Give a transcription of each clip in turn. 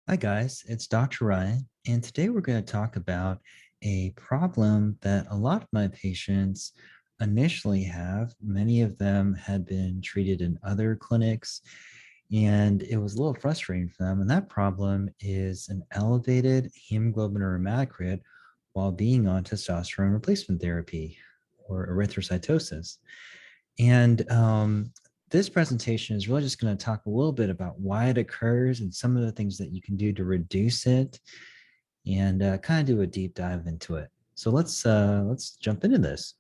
Hi guys, it's Dr. Ryan, and today we're going to talk about a problem that a lot of my patients initially have. Many of them had been treated in other clinics, and it was a little frustrating for them. And that problem is an elevated hemoglobin or hematocrit while being on testosterone replacement therapy or erythrocytosis. And this presentation is really just going to talk a little bit about why it occurs and some of the things that you can do to reduce it and kind of do a deep dive into it. So let's jump into this.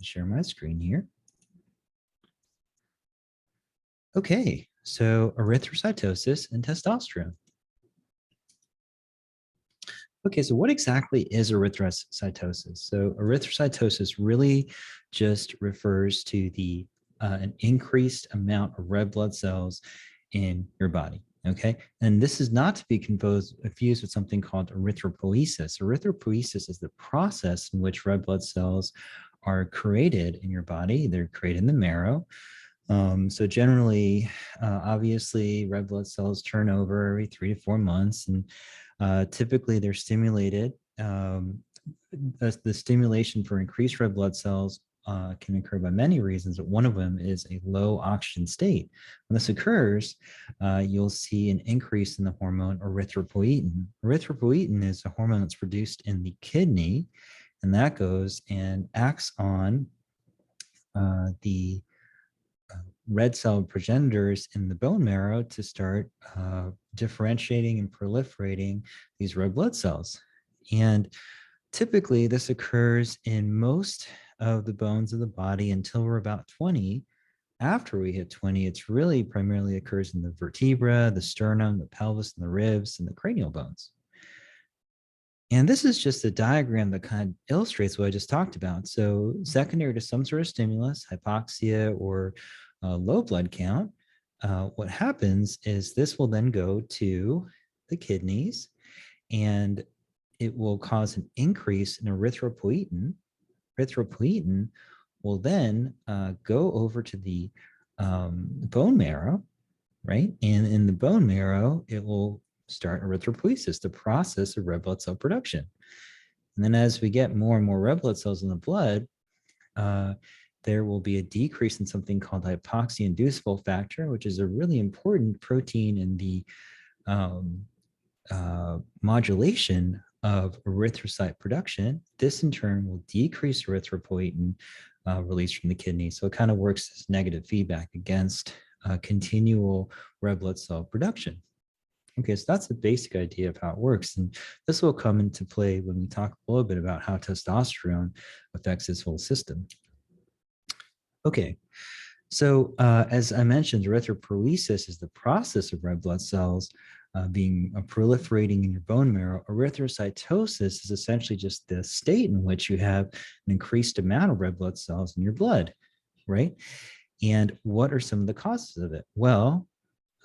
Share my screen here. Okay, so erythrocytosis and testosterone. Okay, so what exactly is erythrocytosis? So erythrocytosis really just refers to the an increased amount of red blood cells in your body. Okay, and this is not to be confused with something called erythropoiesis. Erythropoiesis is the process in which red blood cells are created in your body. They're created in the marrow. So generally, obviously, red blood cells turn over every 3 to 4 months, and typically they're stimulated. The stimulation for increased red blood cells can occur by many reasons, but one of them is a low oxygen state. When this occurs, you'll see an increase in the hormone erythropoietin. Erythropoietin is a hormone that's produced in the kidney, and that goes and acts on the red cell progenitors in the bone marrow to start differentiating and proliferating these red blood cells. And typically this occurs in most of the bones of the body until we're about 20. After we hit 20, it's really primarily occurs in the vertebra, the sternum, the pelvis, and the ribs, and the cranial bones. And this is just a diagram that kind of illustrates what I just talked about. So secondary to some sort of stimulus, hypoxia, or low blood count, what happens is this will then go to the kidneys and it will cause an increase in erythropoietin. Erythropoietin will then go over to the bone marrow, right? And in the bone marrow, it will start erythropoiesis, the process of red blood cell production. And then as we get more and more red blood cells in the blood, there will be a decrease in something called hypoxia-inducible factor, which is a really important protein in the modulation of erythrocyte production. This in turn will decrease erythropoietin release from the kidney. So it kind of works as negative feedback against continual red blood cell production. Okay, so that's the basic idea of how it works. And this will come into play when we talk a little bit about how testosterone affects this whole system. Okay, so as I mentioned, erythropoiesis is the process of red blood cells being proliferating in your bone marrow. Erythrocytosis is essentially just the state in which you have an increased amount of red blood cells in your blood, right? And what are some of the causes of it? Well,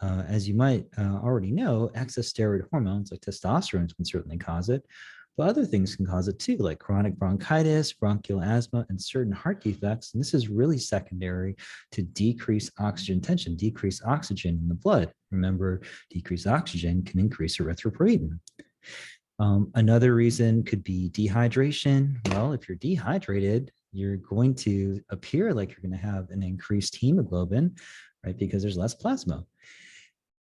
as you might already know, excess steroid hormones like testosterone can certainly cause it, but other things can cause it too, like chronic bronchitis, bronchial asthma, and certain heart defects. And this is really secondary to decreased oxygen tension, decreased oxygen in the blood. Remember, decreased oxygen can increase erythropoietin. Another reason could be dehydration. Well, if you're dehydrated, you're going to appear like you're going to have an increased hemoglobin, right? Because there's less plasma.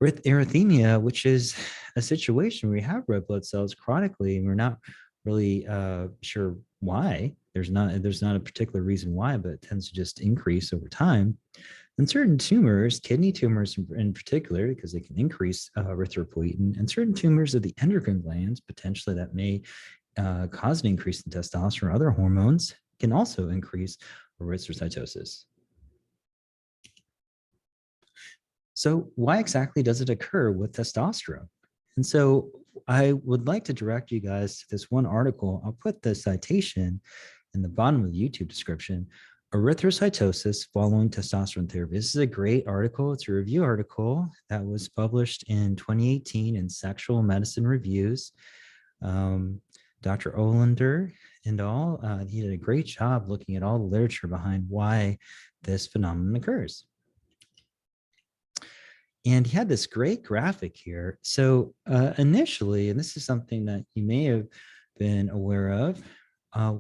With erythemia, which is a situation where we have red blood cells chronically, and we're not really sure why. There's not a particular reason why, but it tends to just increase over time. And certain tumors, kidney tumors in particular, because they can increase erythropoietin, and certain tumors of the endocrine glands, potentially that may cause an increase in testosterone or other hormones, can also increase erythrocytosis. So why exactly does it occur with testosterone? And so I would like to direct you guys to this one article. I'll put the citation in the bottom of the YouTube description. Erythrocytosis following testosterone therapy. This is a great article. It's a review article that was published in 2018 in Sexual Medicine Reviews. Dr. Olander and all, he did a great job looking at all the literature behind why this phenomenon occurs. And he had this great graphic here. So initially, and this is something that you may have been aware of,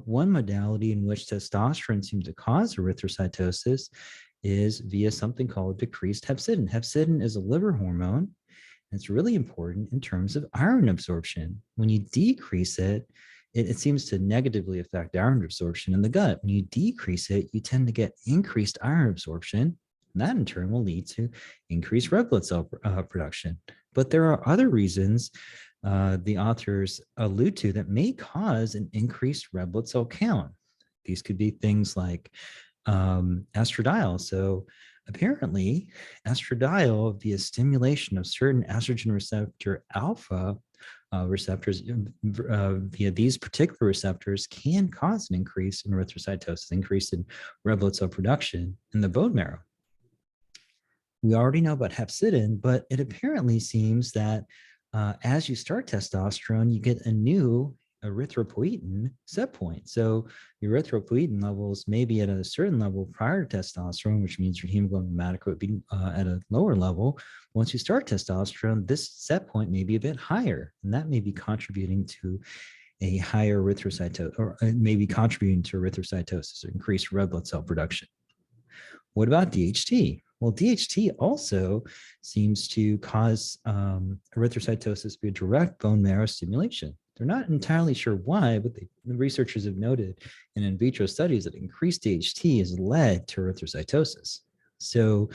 one modality in which testosterone seems to cause erythrocytosis is via something called decreased hepcidin. Hepcidin is a liver hormone. And it's really important in terms of iron absorption. When you decrease it, it seems to negatively affect iron absorption in the gut. When you decrease it, you tend to get increased iron absorption. And that in turn will lead to increased red blood cell production. But there are other reasons the authors allude to that may cause an increased red blood cell count. These could be things like estradiol. So apparently, estradiol, via stimulation of certain estrogen receptor alpha receptors, via these particular receptors, can cause an increase in erythrocytosis, increase in red blood cell production in the bone marrow. We already know about hepcidin, but it apparently seems that as you start testosterone, you get a new erythropoietin set point. So your erythropoietin levels may be at a certain level prior to testosterone, which means your hemoglobin hematocrit would be at a lower level. Once you start testosterone, this set point may be a bit higher, and that may be contributing to a higher erythrocytosis, or maybe contributing to erythrocytosis or increased red blood cell production. What about DHT? Well, DHT also seems to cause erythrocytosis via direct bone marrow stimulation. They're not entirely sure why, but the researchers have noted in vitro studies that increased DHT has led to erythrocytosis. So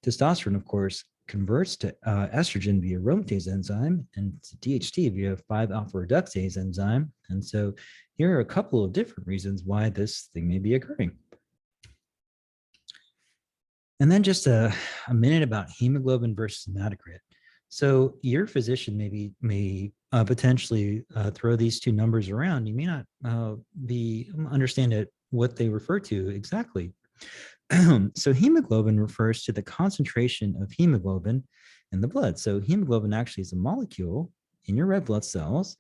testosterone, of course, converts to estrogen via aromatase enzyme and DHT via 5-alpha reductase enzyme. And so here are a couple of different reasons why this thing may be occurring. And then just a minute about hemoglobin versus hematocrit. So your physician may potentially throw these two numbers around. You may not understand it, what they refer to exactly. So hemoglobin refers to the concentration of hemoglobin in the blood. So hemoglobin actually is a molecule in your red blood cells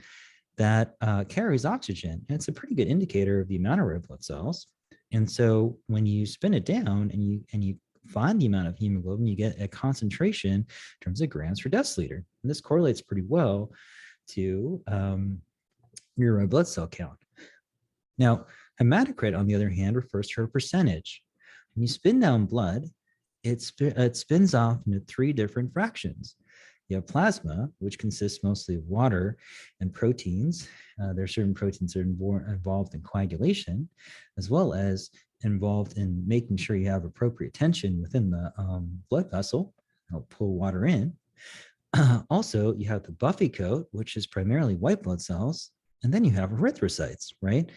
that carries oxygen. And it's a pretty good indicator of the amount of red blood cells. And so when you spin it down and you find the amount of hemoglobin, you get a concentration in terms of grams per deciliter. And this correlates pretty well to your red blood cell count. Now, hematocrit, on the other hand, refers to a percentage. When you spin down blood, it spins off into 3 different fractions. You have plasma, which consists mostly of water and proteins. There are certain proteins that are involved in coagulation, as well as involved in making sure you have appropriate tension within the blood vessel, help pull water in. Also, you have the buffy coat, which is primarily white blood cells, and then you have erythrocytes, right?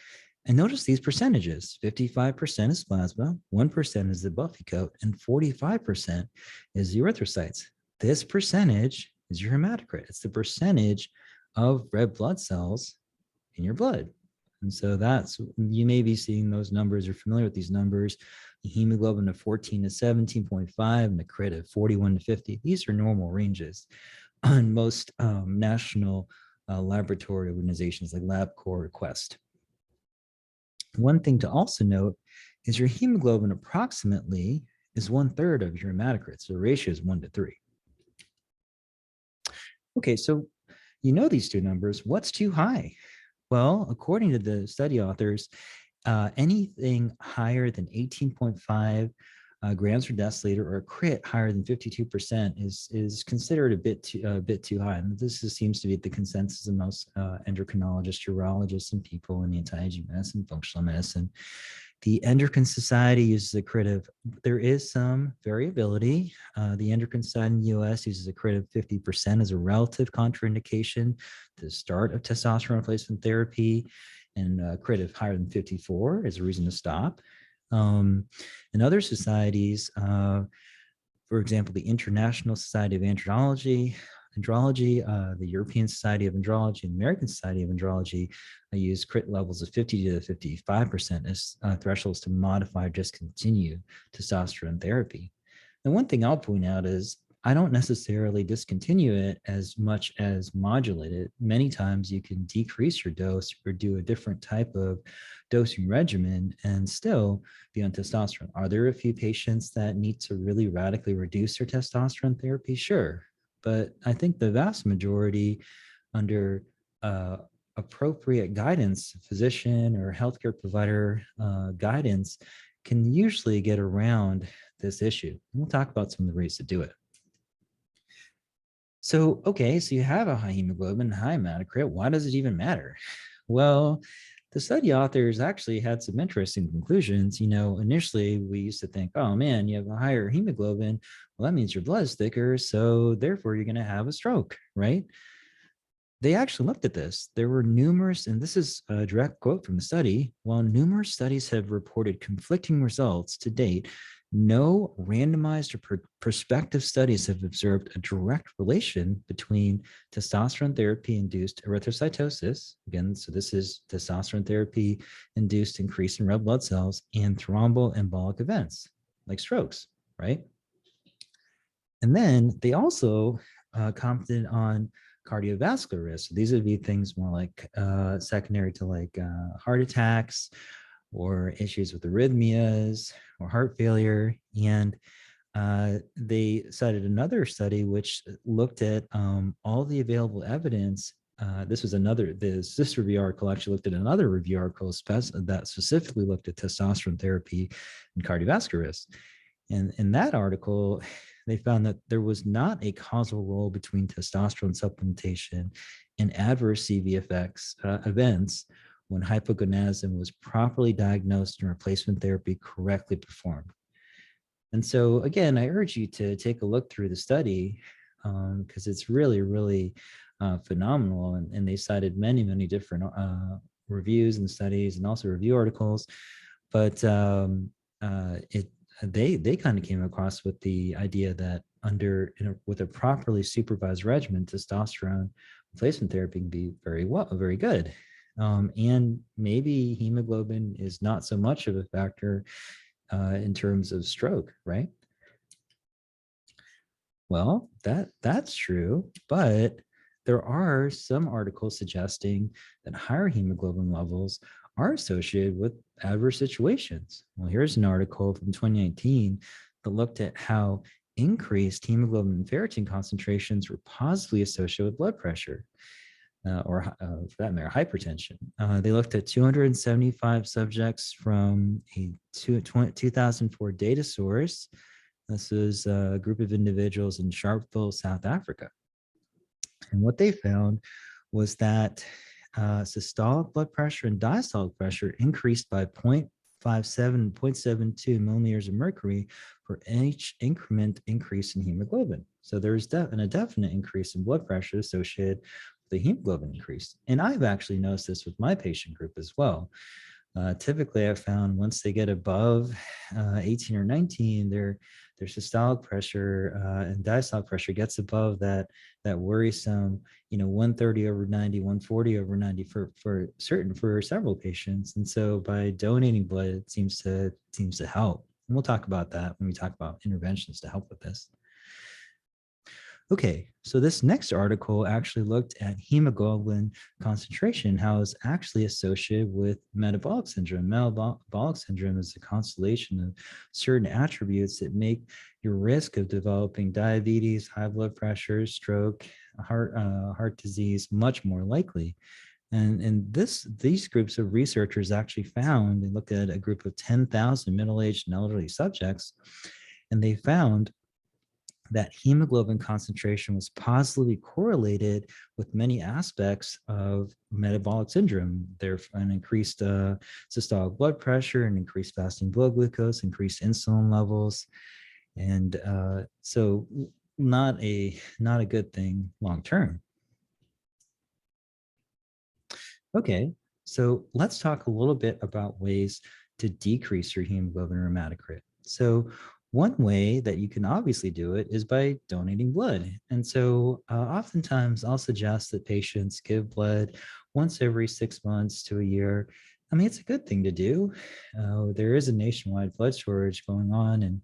And notice these percentages: 55% is plasma, 1% is the buffy coat, and 45% is the erythrocytes. This percentage is your hematocrit. It's the percentage of red blood cells in your blood. And so you may be seeing those numbers or familiar with these numbers: the hemoglobin of 14 to 17.5 and the crit of 41 to 50. These are normal ranges on most national laboratory organizations like LabCorp or Quest. One thing to also note is your hemoglobin approximately is 1/3 of your hematocrit. So the ratio is 1 to 3. Okay, so you know these two numbers. What's too high? Well, according to the study authors, anything higher than 18.5 grams per deciliter, or a crit higher than 52% is considered a bit too high. And this seems to be the consensus of most endocrinologists, urologists, and people in anti-aging medicine, functional medicine. The Endocrine Society uses a crit of, there is some variability. The Endocrine Society in the US uses a crit of 50% as a relative contraindication to the start of testosterone replacement therapy, and a crit of higher than 54 is a reason to stop. In other societies, for example, the International Society of Andrology, the European Society of Andrology, and the American Society of Andrology use crit levels of 50 to 55% as thresholds to modify or discontinue testosterone therapy. And one thing I'll point out is I don't necessarily discontinue it as much as modulate it. Many times you can decrease your dose or do a different type of dosing regimen and still be on testosterone. Are there a few patients that need to really radically reduce their testosterone therapy? Sure. But I think the vast majority, under appropriate guidance, physician or healthcare provider guidance, can usually get around this issue. And we'll talk about some of the ways to do it. So, okay, so you have a high hemoglobin, high hematocrit. Why does it even matter? Well, the study authors actually had some interesting conclusions. Initially we used to think, oh man, you have a higher hemoglobin. Well, that means your blood is thicker. So therefore you're going to have a stroke, right? They actually looked at this. There were numerous, and this is a direct quote from the study, while numerous studies have reported conflicting results to date, no randomized or prospective studies have observed a direct relation between testosterone therapy-induced erythrocytosis, again, so this is testosterone therapy-induced increase in red blood cells, and thromboembolic events, like strokes, right? And then they also commented on cardiovascular risk. So these would be things more like secondary to like heart attacks or issues with arrhythmias or heart failure. And they cited another study which looked at all the available evidence. This review article actually looked at another review article that specifically looked at testosterone therapy and cardiovascular risk. And in that article, they found that there was not a causal role between testosterone supplementation and adverse CV events when hypogonadism was properly diagnosed and replacement therapy correctly performed. And so, again, I urge you to take a look through the study because it's really, really phenomenal. And they cited many, many different reviews and studies and also review articles. But they kind of came across with the idea that with a properly supervised regimen, testosterone replacement therapy can be very good. And maybe hemoglobin is not so much of a factor in terms of stroke, right? Well, that's true, but there are some articles suggesting that higher hemoglobin levels are associated with adverse situations. Well, here's an article from 2019 that looked at how increased hemoglobin and ferritin concentrations were positively associated with blood pressure, or for that matter, hypertension. They looked at 275 subjects from a 2004 data source. This is a group of individuals in Sharpeville, South Africa. And what they found was that systolic blood pressure and diastolic pressure increased by 0.57 and 0.72 millimeters of mercury for each increment increase in hemoglobin. So there's a definite increase in blood pressure associated with the hemoglobin increase. And I've actually noticed this with my patient group as well. Typically, I've found once they get above 18 or 19, their systolic pressure and diastolic pressure gets above that worrisome, 130 over 90, 140 over 90 for several patients. And so by donating blood, it seems to help. And we'll talk about that when we talk about interventions to help with this. Okay, so this next article actually looked at hemoglobin concentration, how it's actually associated with metabolic syndrome. Metabolic syndrome is a constellation of certain attributes that make your risk of developing diabetes, high blood pressure, stroke, heart disease much more likely. And these groups of researchers actually found, they looked at a group of 10,000 middle-aged and elderly subjects, and they found that hemoglobin concentration was positively correlated with many aspects of metabolic syndrome. There's an increased systolic blood pressure, and increased fasting blood glucose, increased insulin levels, and so not a good thing long term. Okay, so let's talk a little bit about ways to decrease your hemoglobin or hematocrit. So one way that you can obviously do it is by donating blood. And so oftentimes I'll suggest that patients give blood once every 6 months to a year. I mean, it's a good thing to do. There is a nationwide blood shortage going on, and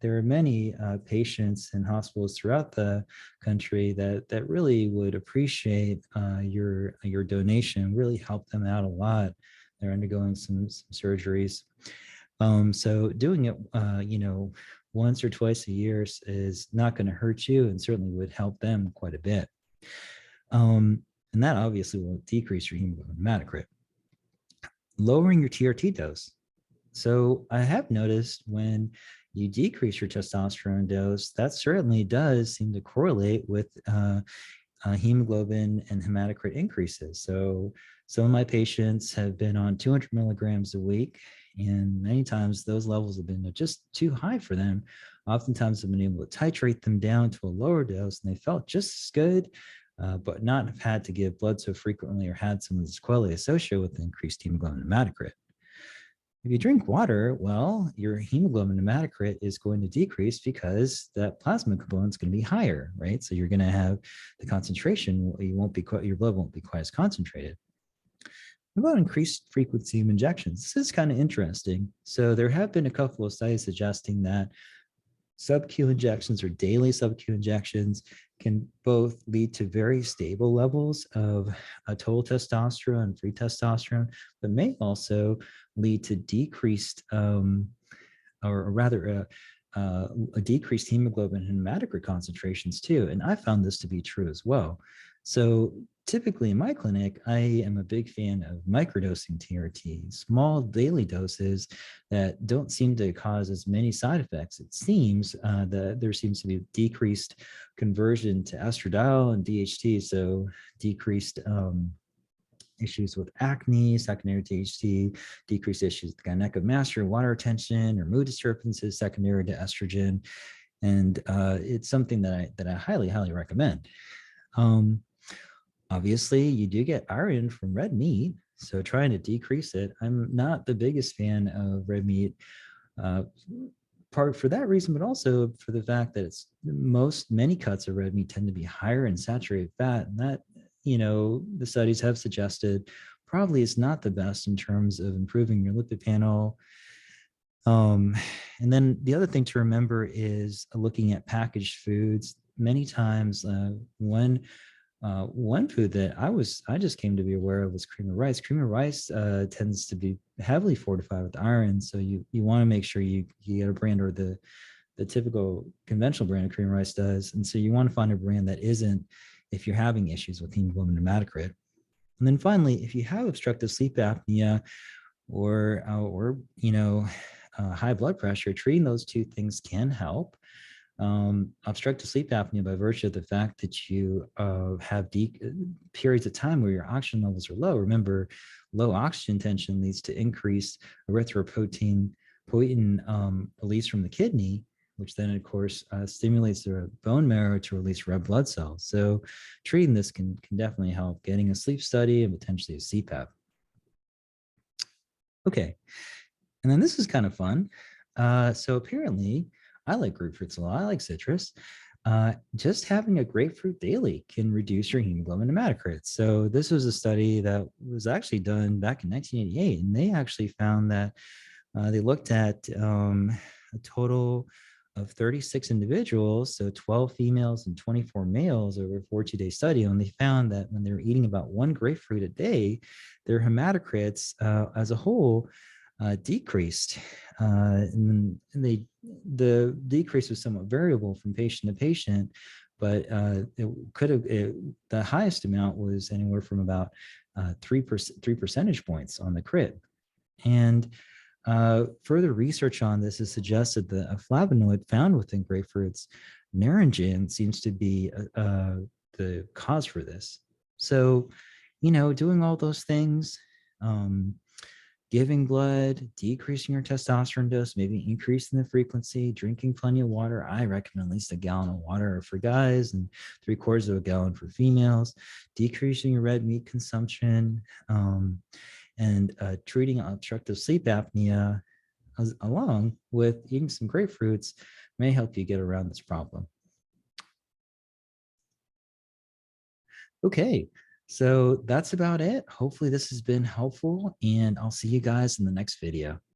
there are many patients in hospitals throughout the country that really would appreciate your donation, really help them out a lot. They're undergoing some surgeries. So doing it, once or twice a year is not going to hurt you, and certainly would help them quite a bit. And that obviously will decrease your hemoglobin hematocrit. Lowering your TRT dose. So I have noticed when you decrease your testosterone dose, that certainly does seem to correlate with hemoglobin and hematocrit increases. So some of my patients have been on 200 milligrams a week, and many times those levels have been just too high for them. Oftentimes I've been able to titrate them down to a lower dose, and they felt just as good, but not have had to give blood so frequently or had some of the sequelae associated with the increased hemoglobin hematocrit. If you drink water, well, your hemoglobin hematocrit is going to decrease because that plasma component is going to be higher, right? So you're going to have the concentration, your blood won't be quite as concentrated. What about increased frequency of injections? This is kind of interesting. So there have been a couple of studies suggesting that sub-Q injections or daily sub-Q injections can both lead to very stable levels of total testosterone and free testosterone, but may also lead to decreased, or rather a decreased hemoglobin and hematocrit concentrations too. And I found this to be true as well. So typically in my clinic, I am a big fan of microdosing TRT, small daily doses that don't seem to cause as many side effects. It seems that there seems to be decreased conversion to estradiol and DHT, so decreased issues with acne, secondary to HT, decreased issues with gynecomastia, water retention, or mood disturbances secondary to estrogen. And it's something that I highly, highly recommend. Obviously, you do get iron from red meat, so trying to decrease it. I'm not the biggest fan of red meat, part for that reason, but also for the fact that many cuts of red meat tend to be higher in saturated fat, and that, the studies have suggested probably is not the best in terms of improving your lipid panel. And then the other thing to remember is looking at packaged foods. Many times, one food that I just came to be aware of was cream of rice. Cream of rice tends to be heavily fortified with iron, so you want to make sure you get a brand, or the typical conventional brand of cream of rice does, and so you want to find a brand that isn't, if you're having issues with hemoglobin hematocrit. And then finally, if you have obstructive sleep apnea or high blood pressure, treating those two things can help. Obstructive sleep apnea, by virtue of the fact that you have periods of time where your oxygen levels are low. Remember, low oxygen tension leads to increased erythropoietin release from the kidney, which then, of course, stimulates the bone marrow to release red blood cells. So treating this can definitely help getting a sleep study and potentially a CPAP. Okay, and then this is kind of fun. So apparently, I like grapefruits a lot. I like citrus. Just having a grapefruit daily can reduce your hemoglobin hematocrit. So this was a study that was actually done back in 1988, and they actually found that they looked at a total of 36 individuals, so 12 females and 24 males over a 42-day study, and they found that when they were eating about one grapefruit a day, their hematocrits as a whole decreased. And the decrease was somewhat variable from patient to patient, but the highest amount was anywhere from about 3 percentage points on the crit. And further research on this has suggested that a flavonoid found within grapefruits, naringin, seems to be the cause for this. So, doing all those things, giving blood, decreasing your testosterone dose, maybe increasing the frequency, drinking plenty of water. I recommend at least a gallon of water for guys and 3/4 of a gallon for females, decreasing your red meat consumption, and treating obstructive sleep apnea along with eating some grapefruits may help you get around this problem. Okay, so that's about it. Hopefully this has been helpful, and I'll see you guys in the next video.